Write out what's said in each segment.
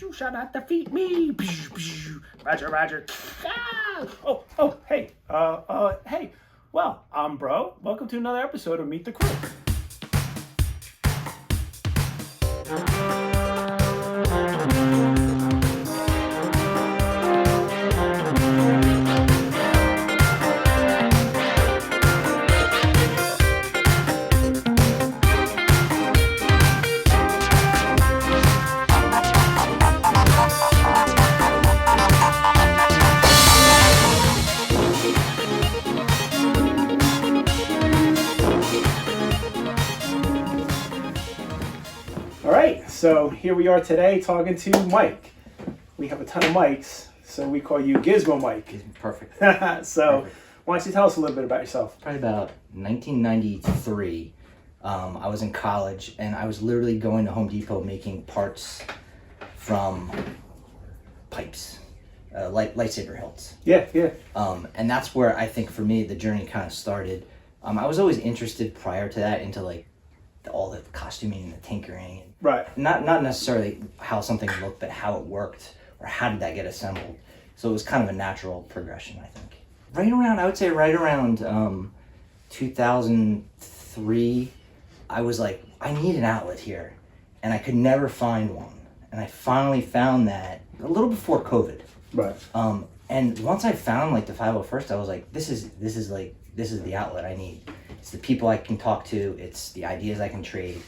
You shall not defeat me. Roger, Roger. Ah! Oh, hey. Hey. Well, I'm Bro. Welcome to another episode of Meet the Crew. So here we are today talking to Mike. We have a ton of mics, so we call you Gizmo Mike. Perfect. So Perfect. Why don't you tell us a little bit about yourself? Probably about 1993. I was in college and I was literally going to Home Depot making parts from pipes, lightsaber hilts. Yeah. And that's where I think for me the journey kind of started. I was always interested prior to that into like all the costuming and the tinkering. Right. Not necessarily how something looked, but how it worked, or how did that get assembled. So it was kind of a natural progression, I think. I would say right around 2003, I was like, I need an outlet here, and I could never find one. And I finally found that a little before COVID. Right. And once I found like the 501st, I was like, this is the outlet I need. It's the people I can talk to. It's the ideas I can trade,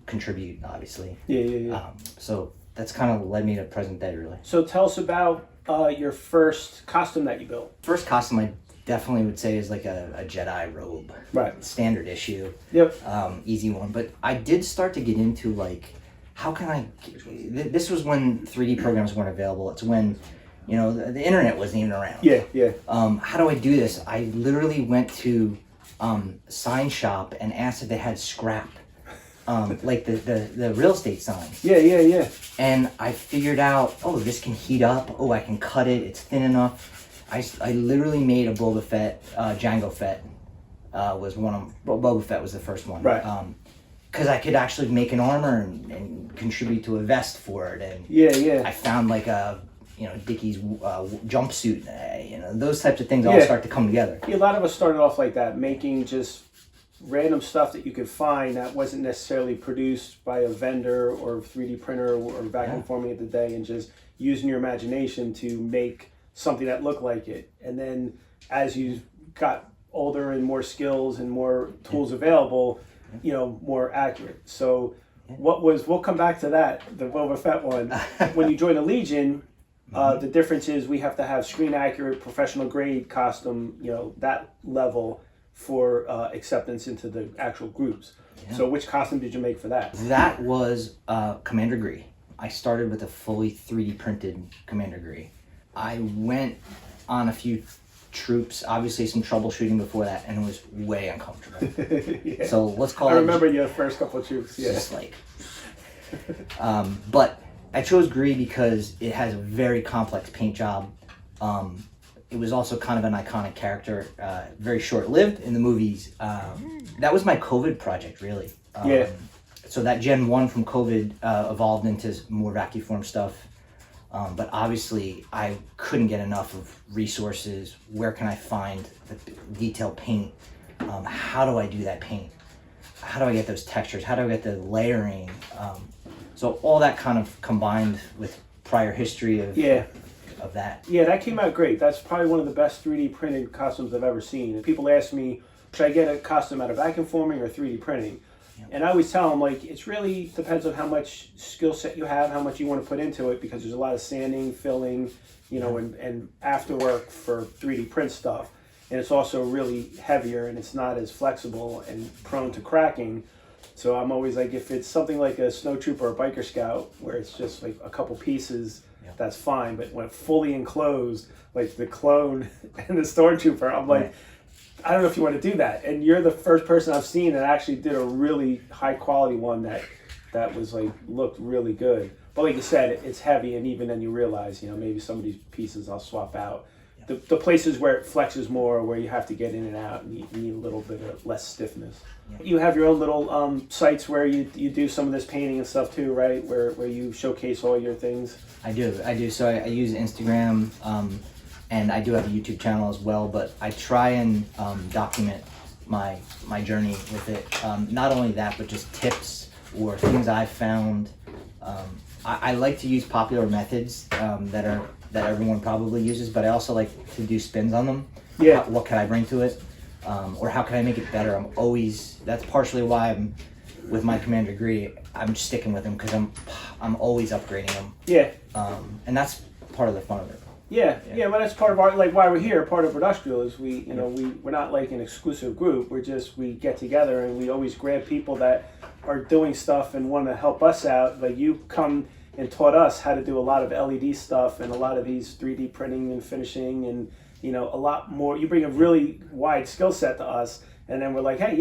contribute, obviously. Yeah. So that's kind of led me to present day, really. So tell us about your first costume that you built. First costume I definitely would say is like a Jedi robe. Right. Standard issue. Yep. Easy one. But I did start to get into like, how can I... This was when 3D programs weren't available. It's when, the internet wasn't even around. Yeah. How do I do this? I literally went to sign shop and asked if they had scrap, like the real estate signs. Yeah. And I figured out, this can heat up. I can cut it. It's thin enough. I literally made a Boba Fett, Jango Fett was one of Boba Fett was the first one. Right. Because I could actually make an armor and contribute to a vest for it. And yeah. I found like a Dickies jumpsuit, those types of things all start to come together. Yeah, a lot of us started off like that, making just random stuff that you could find that wasn't necessarily produced by a vendor or 3D printer or vacuum forming of the day, and just using your imagination to make something that looked like it. And then as you got older and more skills and more tools available, more accurate. So we'll come back to that, the Boba Fett one. When you join the Legion, the difference is we have to have screen accurate, professional grade costume, that level for acceptance into the actual groups. Yeah. So which costume did you make for that? That was Commander Gree. I started with a fully 3D printed Commander Gree. I went on a few troops, obviously some troubleshooting before that, and it was way uncomfortable. Yeah. So let's call I remember your first couple of troops. Yeah. Just like, but I chose Gree because it has a very complex paint job. It was also kind of an iconic character, very short-lived in the movies. That was my COVID project, really. So that Gen 1 from COVID evolved into more vacuform stuff. But obviously, I couldn't get enough of resources. Where can I find the detailed paint? How do I do that paint? How do I get those textures? How do I get the layering? So all that kind of combined with prior history of that. Yeah, that came out great. That's probably one of the best 3D printed costumes I've ever seen. And people ask me, should I get a costume out of vacuum forming or 3D printing? Yep. And I always tell them, like, it's really depends on how much skill set you have, how much you want to put into it, because there's a lot of sanding, filling, and afterwork for 3D print stuff. And it's also really heavier and it's not as flexible and prone to cracking. So I'm always like, if it's something like a snowtrooper or biker scout, where it's just like a couple pieces, that's fine. But when fully enclosed, like the clone and the stormtrooper, I'm like, I don't know if you want to do that. And you're the first person I've seen that actually did a really high quality one that was like, looked really good. But like you said, it's heavy, and even then you realize, maybe some of these pieces I'll swap out. the places where it flexes more, where you have to get in and out, and you need a little bit of less stiffness. Yeah. You have your own little sites where you do some of this painting and stuff too, right? Where you showcase all your things. I do. So I use Instagram, and I do have a YouTube channel as well. But I try and document my journey with it. Not only that, but just tips or things I've found. I like to use popular methods that everyone probably uses, but I also like to do spins on them. Yeah. What can I bring to it? Or how can I make it better? That's partially why I'm with my command degree. I'm sticking with them because I'm always upgrading them. Yeah. And that's part of the fun of it. Yeah. Well, that's part of our, like, why we're here. Part of Brodustrial is we're not like an exclusive group. We get together and we always grab people that are doing stuff and want to help us out. Like, you come and taught us how to do a lot of LED stuff and a lot of these 3D printing and finishing and, a lot more. You bring a really wide skill set to us, and then we're like, hey,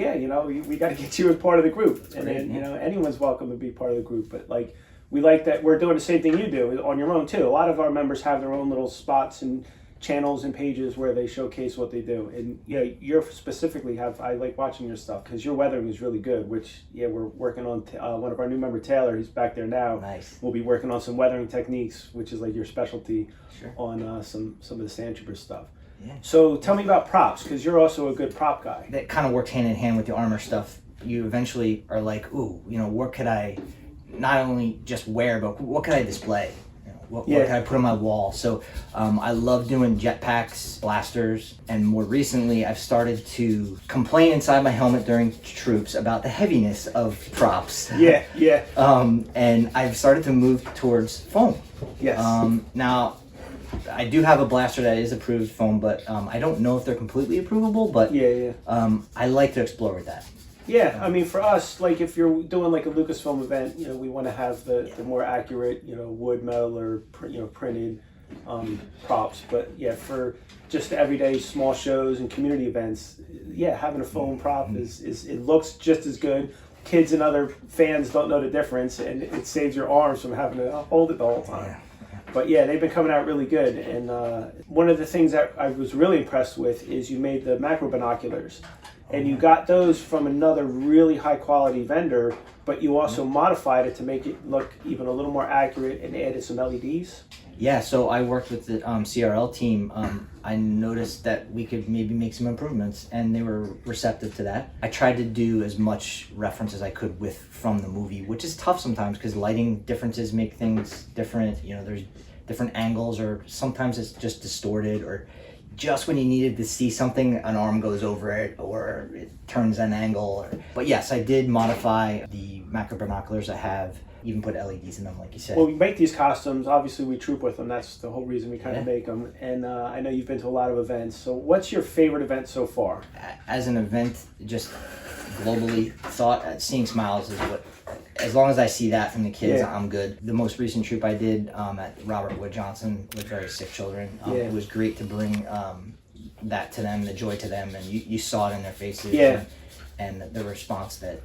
we got to get you as part of the group. And then, anyone's welcome to be part of the group. But, like, we like that we're doing the same thing you do on your own, too. A lot of our members have their own little spots and channels and pages where they showcase what they do. And, you're specifically I like watching your stuff because your weathering is really good, which, we're working on one of our new member, Taylor, he's back there now. Nice. We'll be working on some weathering techniques, which is like your specialty. Sure. On some of the Sand Trooper stuff. Yeah. So tell me about props, because you're also a good prop guy. That kind of works hand in hand with the armor stuff. You eventually are like, ooh, what could I not only just wear, but what could I display? What can I put on my wall? So I love doing jetpacks, blasters, and more recently I've started to complain inside my helmet during troops about the heaviness of props. Yeah. And I've started to move towards foam. Yes. Now, I do have a blaster that is approved foam, but I don't know if they're completely approvable, but I like to explore with that. Yeah, I mean, for us, like, if you're doing like a Lucasfilm event, we want to have the more accurate, wood, metal, or printed props. But for just the everyday small shows and community events, having a foam prop is it looks just as good. Kids and other fans don't know the difference, and it saves your arms from having to hold it the whole time. Yeah. But they've been coming out really good. And one of the things that I was really impressed with is you made the macro binoculars. And you got those from another really high quality vendor, but you also modified it to make it look even a little more accurate and added some LEDs. Yeah, so I worked with the CRL team. I noticed that we could maybe make some improvements, and they were receptive to that. I tried to do as much reference as I could from the movie, which is tough sometimes because lighting differences make things different. There's different angles, or sometimes it's just distorted, or just when you needed to see something, an arm goes over it, or it turns an angle. But yes, I did modify the macro binoculars I have. Even put LEDs in them, like you said. Well, we make these costumes. Obviously, we troop with them. That's the whole reason we kind of make them. And I know you've been to a lot of events. So what's your favorite event so far? As an event, just globally thought, seeing smiles is what, as long as I see that from the kids, I'm good. The most recent troop I did at Robert Wood Johnson with very sick children, it was great to bring that to them, the joy to them, and you saw it in their faces. Yeah. And the response that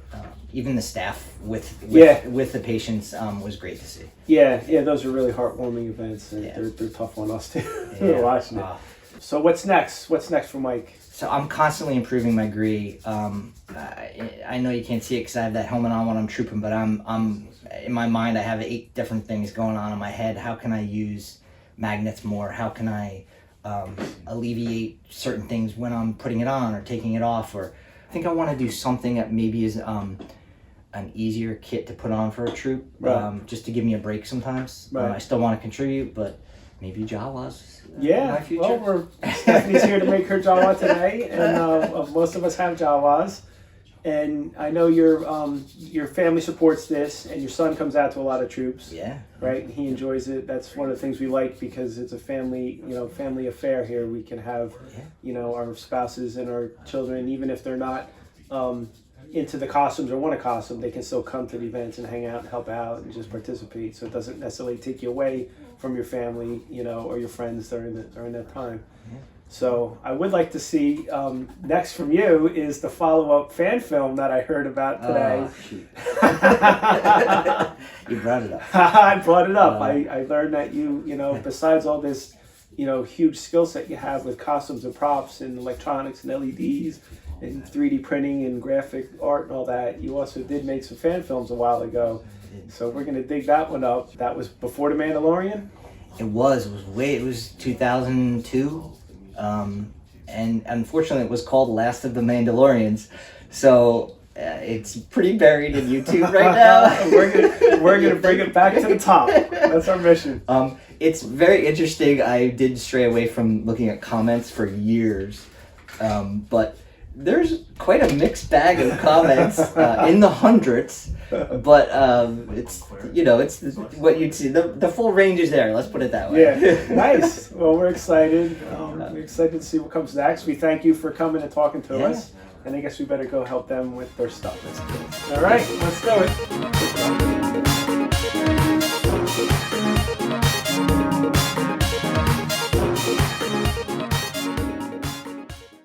even the staff with the patients was great to see. Yeah, those are really heartwarming events. And they're tough on us too. Watching it. So what's next? What's next for Mike? So I'm constantly improving my gree. I know you can't see it because I have that helmet on when I'm trooping, but I'm in my mind I have 8 different things going on in my head. How can I use magnets more? How can I alleviate certain things when I'm putting it on or taking it off? Or I think I want to do something that maybe is an easier kit to put on for a troop, just to give me a break sometimes. I still want to contribute, but maybe Jawas in my future. Well, Stephanie's here to make her Jawa today, and most of us have Jawas. And I know your family supports this, and your son comes out to a lot of troops. Yeah. Right, and he enjoys it. That's one of the things we like because it's a family affair here. We can have, our spouses and our children, even if they're not into the costumes or want a costume, they can still come to the events and hang out and help out and just participate. So it doesn't necessarily take you away from your family, or your friends during that time. Yeah. So I would like to see, next from you is the follow-up fan film that I heard about today. Oh, shoot. You brought it up. I brought it up. I learned that you besides all this huge skill set you have with costumes and props and electronics and LEDs and 3D printing and graphic art and all that, you also did make some fan films a while ago. So we're gonna dig that one up. That was before The Mandalorian? It was 2002. And unfortunately it was called Last of the Mandalorians. So it's pretty buried in YouTube right now. we're gonna bring it back to the top. That's our mission. It's very interesting. I did stray away from looking at comments for years, but there's quite a mixed bag of comments in the hundreds. But it's what you'd see. The full range is there. Let's put it that way. Yeah, nice. Well, we're excited. We're excited to see what comes next. We thank you for coming and talking to us. And I guess we better go help them with their stuff. All right, let's do it.